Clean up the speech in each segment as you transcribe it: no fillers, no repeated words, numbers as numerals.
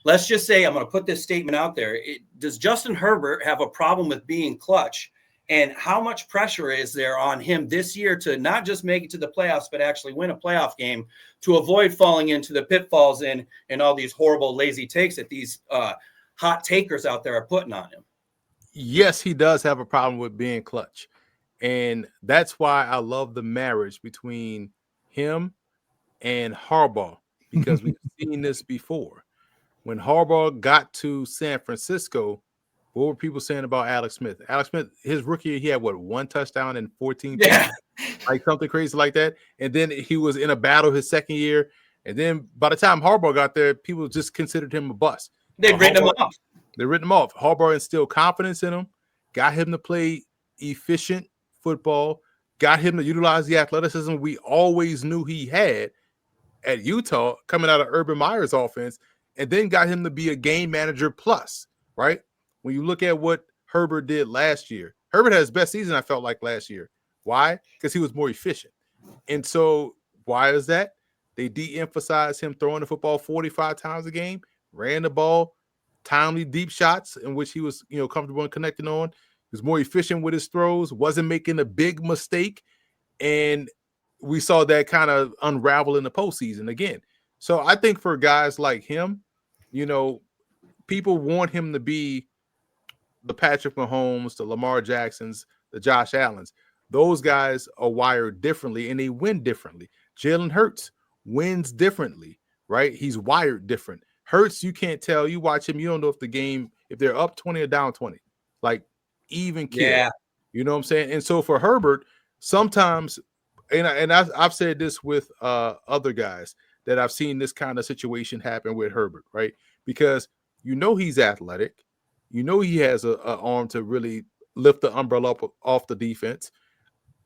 let's just say I'm going to put this statement out there. Does Justin Herbert have a problem with being clutch? And how much pressure is there on him this year to not just make it to the playoffs, but actually win a playoff game to avoid falling into the pitfalls and all these horrible, lazy takes that these hot takers out there are putting on him? Yes, he does have a problem with being clutch. And that's why I love the marriage between him and Harbaugh, because we've seen this before. When Harbaugh got to San Francisco, what were people saying about Alex Smith? Alex Smith, his rookie year, he had one touchdown and 14 Yeah. like something crazy like that. And then he was in a battle his second year. And then by the time Harbaugh got there, people just considered him a bust. They'd written him off. They written him off. Harbaugh instilled confidence in him, got him to play efficient football, got him to utilize the athleticism we always knew he had at Utah coming out of Urban Meyer's offense, and then got him to be a game manager plus, right? When you look at what Herbert did last year, Herbert had his best season, I felt like, last year. Why? Because he was more efficient. And so why is that? They de-emphasized him throwing the football 45 times a game, ran the ball, timely deep shots in which he was, comfortable in connecting on. He was more efficient with his throws, wasn't making a big mistake. And we saw that kind of unravel in the postseason again. So I think for guys like him, people want him to be the Patrick Mahomes, the Lamar Jacksons, the Josh Allens. Those guys are wired differently and they win differently. Jalen Hurts wins differently, right? He's wired different. Hurts, you can't tell. You watch him, you don't know if they're up 20 or down 20. Like, even kill. Yeah. You know what I'm saying? And so for Herbert, sometimes, and I've said this with other guys that I've seen this kind of situation happen with Herbert, right? Because he's athletic. He has an arm to really lift the umbrella up off the defense.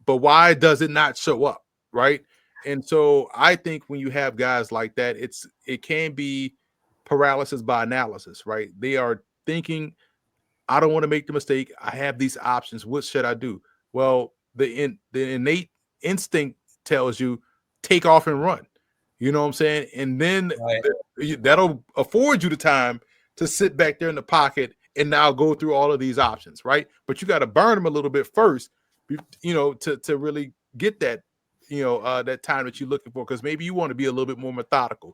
But why does it not show up, right? And so I think when you have guys like that, it can be paralysis by analysis, right? They are thinking, I don't want to make the mistake. I have these options. What should I do? Well, the innate instinct tells you take off and run. You know what I'm saying? And then that'll afford you the time to sit back there in the pocket and now go through all of these options, right? But you got to burn them a little bit first, to really get that, that time that you're looking for, because maybe you want to be a little bit more methodical.